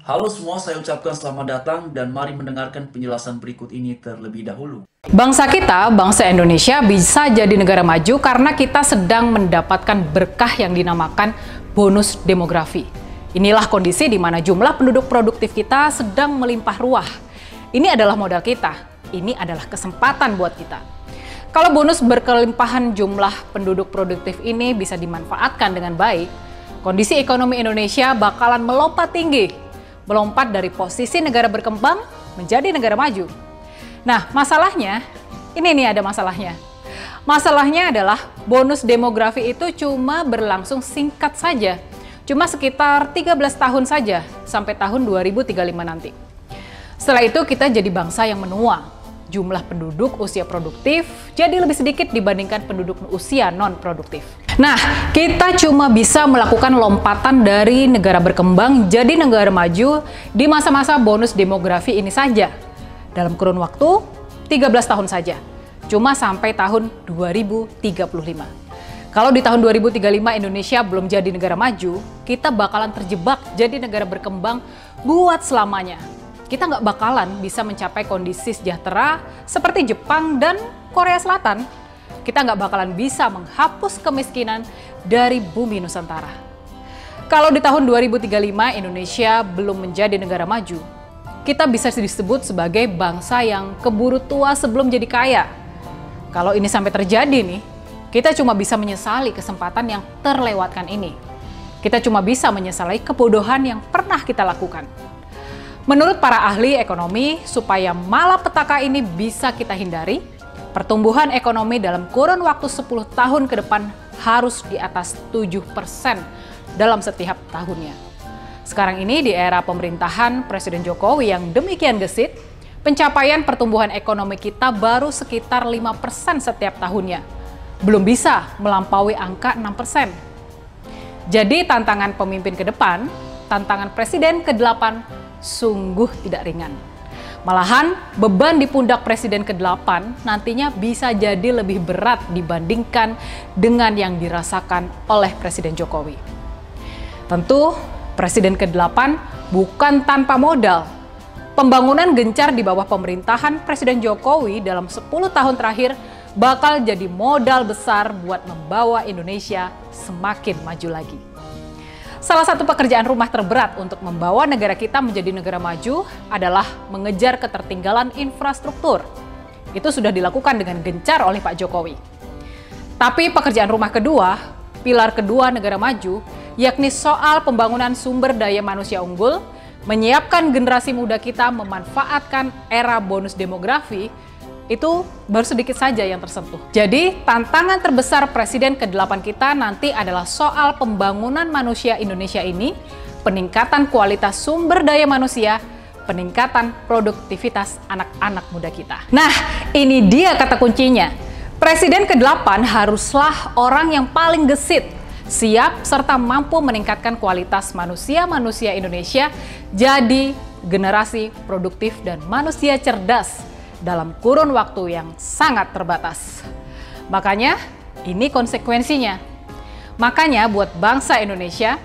Halo semua, saya ucapkan selamat datang dan mari mendengarkan penjelasan berikut ini terlebih dahulu. Bangsa kita, bangsa Indonesia bisa jadi negara maju karena kita sedang mendapatkan berkah yang dinamakan bonus demografi. Inilah kondisi di mana jumlah penduduk produktif kita sedang melimpah ruah. Ini adalah modal kita, ini adalah kesempatan buat kita. Kalau bonus berkelimpahan jumlah penduduk produktif ini bisa dimanfaatkan dengan baik, kondisi ekonomi Indonesia bakalan melompat tinggi, melompat dari posisi negara berkembang menjadi negara maju. Nah, masalahnya, ini nih ada masalahnya. Masalahnya adalah bonus demografi itu cuma berlangsung singkat saja. Cuma sekitar 13 tahun saja, sampai tahun 2035 nanti. Setelah itu kita jadi bangsa yang menua. Jumlah penduduk usia produktif jadi lebih sedikit dibandingkan penduduk usia non-produktif. Nah, kita cuma bisa melakukan lompatan dari negara berkembang jadi negara maju di masa-masa bonus demografi ini saja. Dalam kurun waktu 13 tahun saja, cuma sampai tahun 2035. Kalau di tahun 2035 Indonesia belum jadi negara maju, kita bakalan terjebak jadi negara berkembang buat selamanya. Kita nggak bakalan bisa mencapai kondisi sejahtera seperti Jepang dan Korea Selatan. Kita nggak bakalan bisa menghapus kemiskinan dari bumi Nusantara. Kalau di tahun 2035 Indonesia belum menjadi negara maju, kita bisa disebut sebagai bangsa yang keburu tua sebelum jadi kaya. Kalau ini sampai terjadi nih, kita cuma bisa menyesali kesempatan yang terlewatkan ini. Kita cuma bisa menyesali kebodohan yang pernah kita lakukan. Menurut para ahli ekonomi, supaya malapetaka ini bisa kita hindari, pertumbuhan ekonomi dalam kurun waktu 10 tahun ke depan harus di atas 7% dalam setiap tahunnya. Sekarang ini di era pemerintahan Presiden Jokowi yang demikian gesit, pencapaian pertumbuhan ekonomi kita baru sekitar 5% setiap tahunnya. Belum bisa melampaui angka 6%. Jadi tantangan pemimpin ke depan, tantangan Presiden ke-8 sungguh tidak ringan. Malahan beban di pundak Presiden ke-8 nantinya bisa jadi lebih berat dibandingkan dengan yang dirasakan oleh Presiden Jokowi. Tentu Presiden ke-8 bukan tanpa modal. Pembangunan gencar di bawah pemerintahan Presiden Jokowi dalam 10 tahun terakhir bakal jadi modal besar buat membawa Indonesia semakin maju lagi. Salah satu pekerjaan rumah terberat untuk membawa negara kita menjadi negara maju adalah mengejar ketertinggalan infrastruktur. Itu sudah dilakukan dengan gencar oleh Pak Jokowi. Tapi pekerjaan rumah kedua, pilar kedua negara maju, yakni soal pembangunan sumber daya manusia unggul, menyiapkan generasi muda kita memanfaatkan era bonus demografi, itu baru sedikit saja yang tersentuh. Jadi tantangan terbesar Presiden ke-8 kita nanti adalah soal pembangunan manusia Indonesia ini, peningkatan kualitas sumber daya manusia, peningkatan produktivitas anak-anak muda kita. Nah, ini dia kata kuncinya. Presiden ke-8 haruslah orang yang paling gesit, siap serta mampu meningkatkan kualitas manusia-manusia Indonesia jadi generasi produktif dan manusia cerdas dalam kurun waktu yang sangat terbatas. Makanya, ini konsekuensinya. Makanya buat bangsa Indonesia,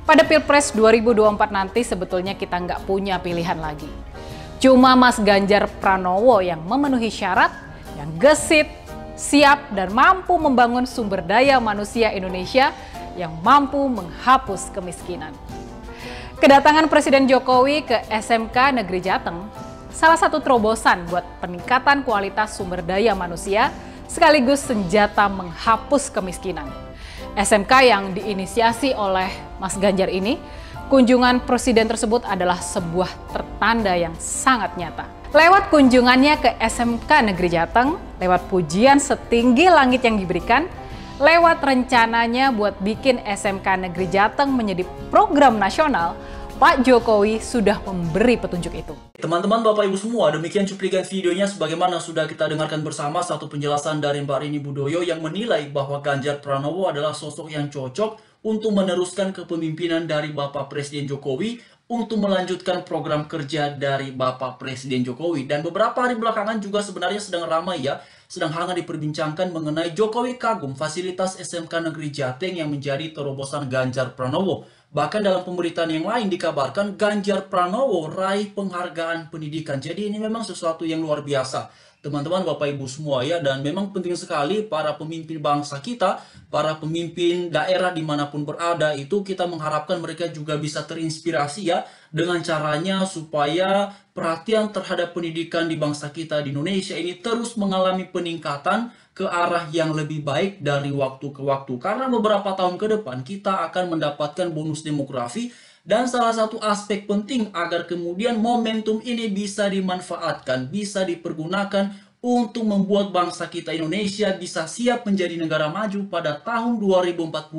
pada Pilpres 2024 nanti sebetulnya kita nggak punya pilihan lagi. Cuma Mas Ganjar Pranowo yang memenuhi syarat, yang gesit, siap, dan mampu membangun sumber daya manusia Indonesia yang mampu menghapus kemiskinan. Kedatangan Presiden Jokowi ke SMK Negeri Jateng salah satu terobosan buat peningkatan kualitas sumber daya manusia sekaligus senjata menghapus kemiskinan. SMK yang diinisiasi oleh Mas Ganjar ini, kunjungan Presiden tersebut adalah sebuah pertanda yang sangat nyata. Lewat kunjungannya ke SMK Negeri Jateng, lewat pujian setinggi langit yang diberikan, lewat rencananya buat bikin SMK Negeri Jateng menjadi program nasional, Pak Jokowi sudah memberi petunjuk itu. Teman-teman, Bapak Ibu semua, demikian cuplikan videonya sebagaimana sudah kita dengarkan bersama satu penjelasan dari Mbak Rini Budoyo yang menilai bahwa Ganjar Pranowo adalah sosok yang cocok untuk meneruskan kepemimpinan dari Bapak Presiden Jokowi untuk melanjutkan program kerja dari Bapak Presiden Jokowi. Dan beberapa hari belakangan juga sebenarnya sedang ramai ya, sedang hangat diperbincangkan mengenai Jokowi kagum fasilitas SMK Negeri Jateng yang menjadi terobosan Ganjar Pranowo. Bahkan dalam pemberitaan yang lain dikabarkan Ganjar Pranowo raih penghargaan pendidikan. Jadi ini memang sesuatu yang luar biasa. Teman-teman, Bapak Ibu semua ya, dan memang penting sekali para pemimpin bangsa kita, para pemimpin daerah dimanapun berada itu kita mengharapkan mereka juga bisa terinspirasi ya dengan caranya supaya perhatian terhadap pendidikan di bangsa kita di Indonesia ini terus mengalami peningkatan ke arah yang lebih baik dari waktu ke waktu. Karena beberapa tahun ke depan kita akan mendapatkan bonus demografi dan salah satu aspek penting agar kemudian momentum ini bisa dimanfaatkan, bisa dipergunakan untuk membuat bangsa kita Indonesia bisa siap menjadi negara maju pada tahun 2045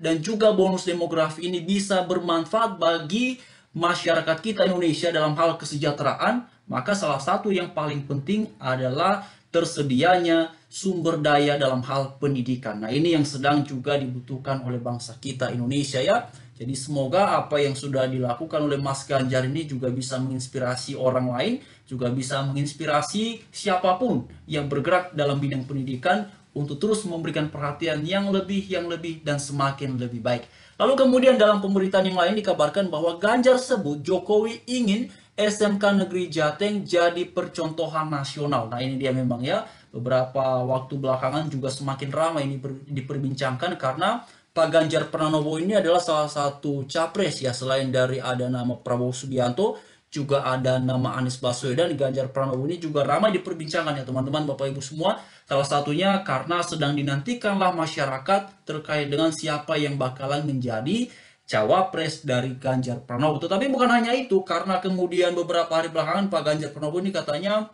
dan juga bonus demografi ini bisa bermanfaat bagi masyarakat kita Indonesia dalam hal kesejahteraan, maka salah satu yang paling penting adalah tersedianya sumber daya dalam hal pendidikan. Nah, ini yang sedang juga dibutuhkan oleh bangsa kita Indonesia ya. Jadi semoga apa yang sudah dilakukan oleh Mas Ganjar ini juga bisa menginspirasi orang lain, juga bisa menginspirasi siapapun yang bergerak dalam bidang pendidikan untuk terus memberikan perhatian yang lebih, dan semakin lebih baik. Lalu kemudian dalam pemberitaan yang lain dikabarkan bahwa Ganjar sebut Jokowi ingin SMK Negeri Jateng jadi percontohan nasional. Nah ini dia memang ya, beberapa waktu belakangan juga semakin ramai ini diperbincangkan karena Pak Ganjar Pranowo ini adalah salah satu capres ya, selain dari ada nama Prabowo Subianto, juga ada nama Anies Baswedan. Ganjar Pranowo ini juga ramai diperbincangkan ya teman-teman, Bapak Ibu semua. Salah satunya karena sedang dinantikanlah masyarakat terkait dengan siapa yang bakalan menjadi cawapres dari Ganjar Pranowo. Tetapi bukan hanya itu, karena kemudian beberapa hari belakangan Pak Ganjar Pranowo ini katanya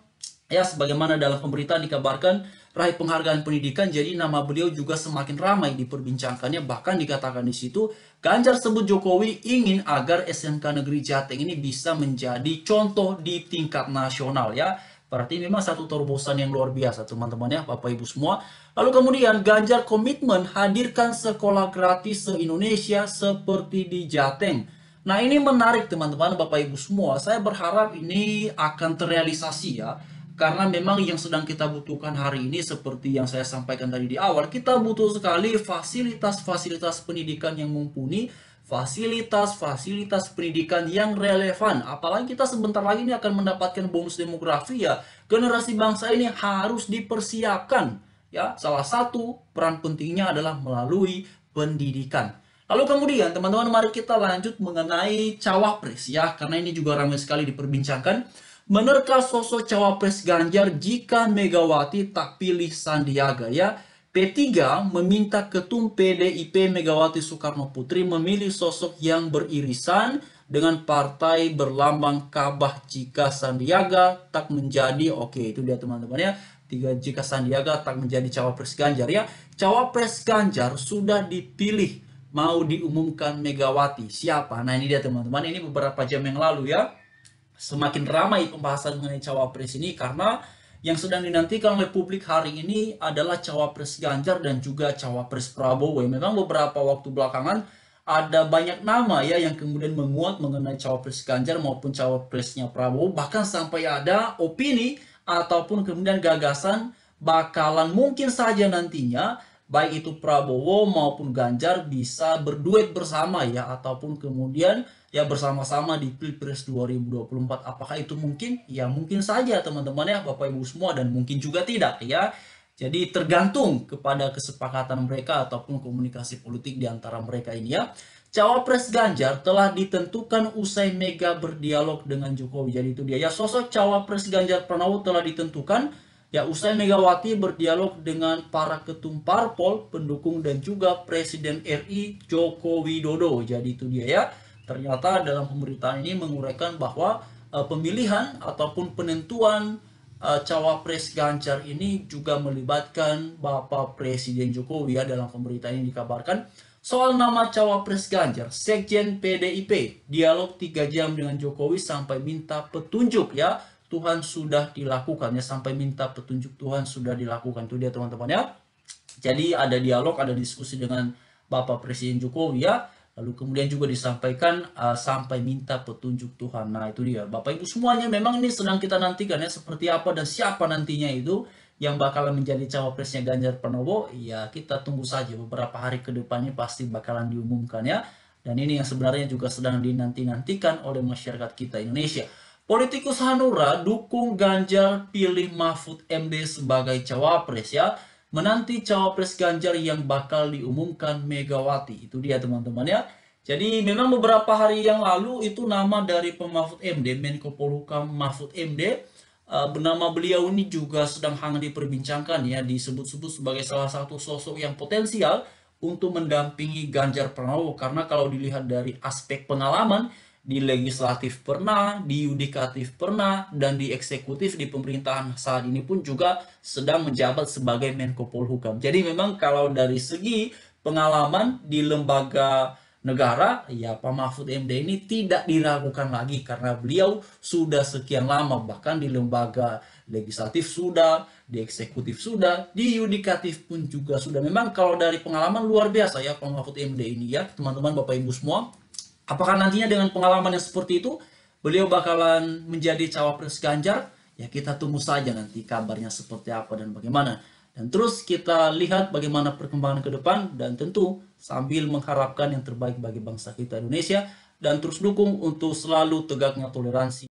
ya sebagaimana dalam pemberitaan dikabarkan raih penghargaan pendidikan, jadi nama beliau juga semakin ramai diperbincangkannya. Bahkan dikatakan di situ Ganjar sebut Jokowi ingin agar SMK Negeri Jateng ini bisa menjadi contoh di tingkat nasional ya. Berarti memang satu terobosan yang luar biasa teman-teman ya, Bapak Ibu semua. Lalu kemudian Ganjar komitmen hadirkan sekolah gratis se-Indonesia seperti di Jateng. Nah ini menarik teman-teman, Bapak Ibu semua. Saya berharap ini akan terrealisasi ya. Karena memang yang sedang kita butuhkan hari ini seperti yang saya sampaikan tadi di awal, kita butuh sekali fasilitas-fasilitas pendidikan yang mumpuni, fasilitas-fasilitas pendidikan yang relevan. Apalagi kita sebentar lagi ini akan mendapatkan bonus demografi ya. Generasi bangsa ini harus dipersiapkan ya. Salah satu peran pentingnya adalah melalui pendidikan. Lalu kemudian teman-teman mari kita lanjut mengenai cawapres ya, karena ini juga ramai sekali diperbincangkan. Menerka sosok cawapres Ganjar jika Megawati tak pilih Sandiaga ya. P3 meminta Ketum PDIP Megawati Soekarno Putri memilih sosok yang beririsan dengan partai berlambang Ka'bah jika Sandiaga tak menjadi, oke itu dia teman-teman ya, jika Sandiaga tak menjadi cawapres Ganjar ya. Cawapres Ganjar sudah dipilih, mau diumumkan Megawati. Siapa? Nah ini dia teman-teman, ini beberapa jam yang lalu ya. Semakin ramai pembahasan mengenai cawapres ini karena yang sedang dinantikan oleh publik hari ini adalah cawapres Ganjar dan juga cawapres Prabowo. Memang beberapa waktu belakangan ada banyak nama ya yang kemudian menguat mengenai cawapres Ganjar maupun cawapresnya Prabowo. Bahkan sampai ada opini ataupun kemudian gagasan bakalan mungkin saja nantinya baik itu Prabowo maupun Ganjar bisa berduet bersama ya, ataupun kemudian ya bersama-sama di Pilpres 2024. Apakah itu mungkin? Ya mungkin saja teman-teman ya, Bapak Ibu semua, dan mungkin juga tidak ya. Jadi tergantung kepada kesepakatan mereka ataupun komunikasi politik di antara mereka ini ya. Cawapres Ganjar telah ditentukan usai Mega berdialog dengan Jokowi. Jadi itu dia ya, sosok Cawapres Ganjar Pranowo telah ditentukan ya usai Megawati berdialog dengan para ketum parpol, pendukung dan juga Presiden RI Joko Widodo. Jadi itu dia ya. Ternyata dalam pemberitaan ini menguraikan bahwa pemilihan ataupun penentuan cawapres Ganjar ini juga melibatkan Bapak Presiden Jokowi ya. Dalam pemberitaan ini dikabarkan soal nama cawapres Ganjar, Sekjen PDIP dialog 3 jam dengan Jokowi sampai minta petunjuk ya. Tuhan sudah dilakukan ya, sampai minta petunjuk Tuhan sudah dilakukan. Itu dia teman-teman ya. Jadi ada dialog, ada diskusi dengan Bapak Presiden Jokowi ya. Lalu kemudian juga disampaikan sampai minta petunjuk Tuhan. Nah itu dia Bapak Ibu semuanya, memang ini sedang kita nantikan ya, seperti apa dan siapa nantinya itu yang bakalan menjadi cawapresnya Ganjar Pranowo. Ya kita tunggu saja, beberapa hari ke depannya pasti bakalan diumumkan ya. Dan ini yang sebenarnya juga sedang dinanti-nantikan oleh masyarakat kita Indonesia. Politikus Hanura dukung Ganjar pilih Mahfud MD sebagai cawapres ya. Menanti cawapres Ganjar yang bakal diumumkan Megawati. Itu dia teman-teman ya. Jadi memang beberapa hari yang lalu itu nama dari Mahfud MD, Menko Polhukam Mahfud MD, bernama beliau ini juga sedang hangat diperbincangkan ya, disebut-sebut sebagai salah satu sosok yang potensial untuk mendampingi Ganjar Pranowo, karena kalau dilihat dari aspek pengalaman di legislatif pernah, di yudikatif pernah, dan di eksekutif di pemerintahan saat ini pun juga sedang menjabat sebagai Menko Polhukam. Jadi memang kalau dari segi pengalaman di lembaga negara, ya Pak Mahfud MD ini tidak diragukan lagi karena beliau sudah sekian lama, bahkan di lembaga legislatif sudah, di eksekutif sudah, di yudikatif pun juga sudah. Memang kalau dari pengalaman luar biasa ya Pak Mahfud MD ini ya, teman-teman Bapak Ibu semua. Apakah nantinya dengan pengalaman yang seperti itu beliau bakalan menjadi cawapres Ganjar? Ya kita tunggu saja nanti kabarnya seperti apa dan bagaimana. Dan terus kita lihat bagaimana perkembangan ke depan, dan tentu sambil mengharapkan yang terbaik bagi bangsa kita Indonesia, dan terus dukung untuk selalu tegaknya toleransi.